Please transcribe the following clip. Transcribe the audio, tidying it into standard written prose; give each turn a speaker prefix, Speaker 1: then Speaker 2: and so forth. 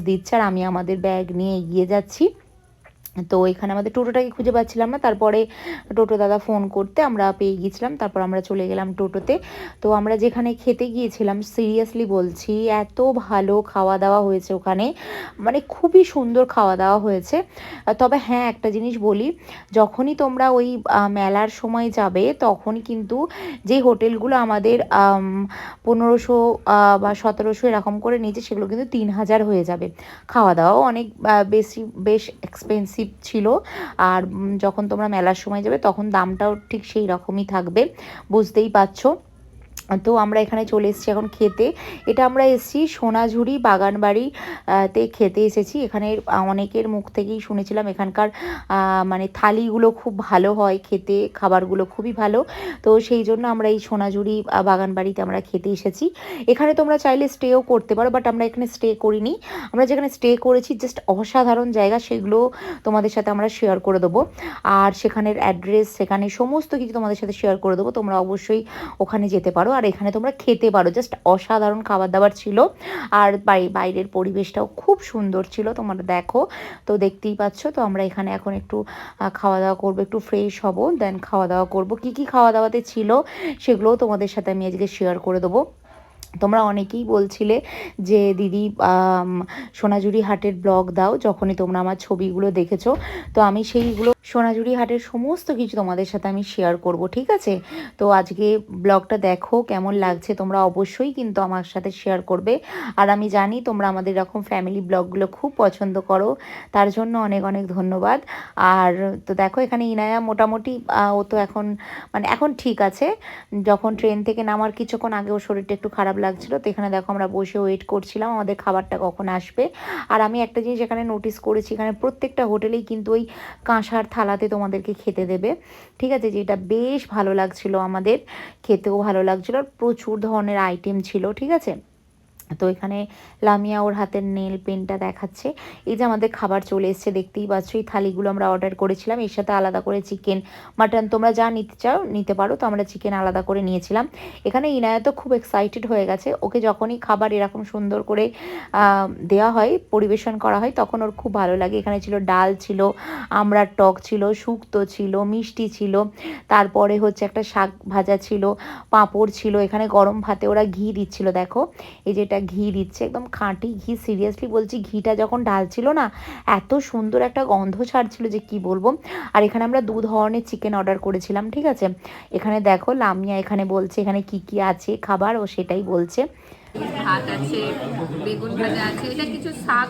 Speaker 1: দিচ্ছে আর আমি আমাদের ব্যাগ নিয়ে এগিয়ে যাচ্ছি। তো এখানে আমাদের টোটোটাকে খুঁজে পাচ্ছিলাম না, তারপরে টোটো দাদা ফোন করতে আমরা পেয়ে গিয়েছিলাম, তারপর আমরা চলে গেলাম টোটোতে। তো আমরা যেখানে খেতে গিয়েছিলাম সিরিয়াসলি বলছি এত ভালো খাওয়া দাওয়া হয়েছে ওখানে, মানে খুবই সুন্দর খাওয়া দাওয়া হয়েছে। তবে হ্যাঁ একটা জিনিস বলি, যখনই তোমরা ওই মেলার সময় যাবে তখন কিন্তু যে হোটেলগুলো আমাদের 1500 বা 1700 এরকম করে নিয়েছে সেগুলো কিন্তু 3000 হয়ে যাবে। খাওয়া দাওয়াও অনেক বেশ এক্সপেন্সিভ ছিল। আর যখন তোমরা মেলার সময় যাবে তখন দামটাও ঠিক সেই রকমই থাকবে, বুঝতেই পারছো। তো আমরা এখানে চলে এসেছি এখন খেতে। এটা আমরা এসেছি সোনাঝুরি বাগানবাড়ি তে খেতে এসেছি। এখানে অনেকের মুখ থেকেই শুনেছিলাম এখানকার মানে থালিগুলো খুব ভালো হয় খেতে, খাবারগুলো খুবই ভালো। তো সেই জন্য আমরা এই সোনাঝুরি বাগানবাড়িতে আমরা খেতে এসেছি। এখানে তোমরা চাইলে স্টেও করতে পারো, বাট আমরা এখানে স্টে করিনি। আমরা যেখানে স্টে করেছি জাস্ট অসাধারণ জায়গা, সেগুলো তোমাদের সাথে আমরা শেয়ার করে দেবো। আর সেখানের অ্যাড্রেস, সেখানে সমস্ত কিছু তোমাদের সাথে শেয়ার করে দেবো, তোমরা অবশ্যই ওখানে যেতে পারো আর এখানে তোমরা খেতে পারো। জাস্ট অসাধারণ খাবার দাবার ছিল। আর বাইরের পরিবেশটাও খুব সুন্দর ছিল, তোমরা দেখো তো দেখতেই পাচ্ছ। তো আমরা এখানে এখন একটু খাওয়া দাওয়া করবো, একটু ফ্রেশ হব, দেন খাওয়া দাওয়া করবো। কী কী খাওয়া দাওয়াতে ছিল সেগুলোও তোমাদের সাথে আমি আজকে শেয়ার করে দেবো। তোমরা অনেকেই বলছিলে যে দিদি সোনাঝুরি হাটের ব্লগ দাও, যখনই তোমরা আমার ছবিগুলো দেখেছো। তো আমি সেইগুলো সোনাঝুরি হাটের সমস্ত কিছু তোমাদের সাথে আমি শেয়ার করব, ঠিক আছে? তো আজকে ব্লগটা দেখো কেমন লাগছে, তোমরা অবশ্যই কিন্তু আমার সাথে শেয়ার করবে। আর আমি জানি তোমরা আমাদের এরকম ফ্যামিলি ব্লগগুলো খুব পছন্দ করো, তার জন্য অনেক অনেক ধন্যবাদ। আর তো দেখো এখানে ইনায়া মোটামুটি ও তো এখন মানে এখন ঠিক আছে। যখন ট্রেন থেকে নামার কিছুক্ষণ আগে ওর শরীরটা একটু খারাপ লাগছিল, তো এখানে দেখো আমরা বসে ওয়েট করছিলাম আমাদের খাবারটা কখন আসবে। আর আমি একটা জিনিস এখানে নোটিস করেছি, এখানে প্রত্যেকটা হোটেলেই কিন্তু ওই কাঁসার থালাতে তোমাদেরকে খেতে দেবে, ঠিক আছে? যেটা বেশ ভালো লাগছিল আমাদের, খেতেও ভালো লাগছিল, আর প্রচুর ধরনের আইটেম ছিল, ঠিক আছে? তো এখানে লামিয়া ওর হাতের নেল পেনটা দেখাচ্ছে। এই যে আমাদের খাবার চলে এসছে, দেখতেই পাচ্ছ। এই থালিগুলো আমরা অর্ডার করেছিলাম, এর সাথে আলাদা করে চিকেন, মাটন তোমরা যা নিতে চাও নিতে পারো। তো আমরা চিকেন আলাদা করে নিয়েছিলাম। এখানে ইনায়া তো খুব এক্সাইটেড হয়ে গেছে, ওকে যখনই খাবার এরকম সুন্দর করে দেওয়া হয়, পরিবেশন করা হয়, তখন ওর খুব ভালো লাগে। এখানে ছিল ডাল, ছিল আমড়ার টক, ছিল শুক্তো, ছিল মিষ্টি, ছিল তারপরে হচ্ছে একটা শাক ভাজা ছিল, পাঁপড় ছিল। এখানে গরম ভাতে ওরা ঘি দিচ্ছিল, দেখো এই যেটা ঘি দিচ্ছে, একদম খাঁটি ঘি। সিরিয়াসলি বলছি, ঘিটা যখন ঢালছিল না এত সুন্দর একটা গন্ধ ছাড়ছিল যে কি বলবো। আর এখানে আমরা 2 ধরনের চিকেন অর্ডার করেছিলাম, ঠিক আছে? এখানে দেখো লামিয়া এখানে বলছে এখানে কি কি আছে খাবার, ও সেটাই বলছে।
Speaker 2: ভাত আছে, বেগুন ভাজা আছে, এটা কিছু শাক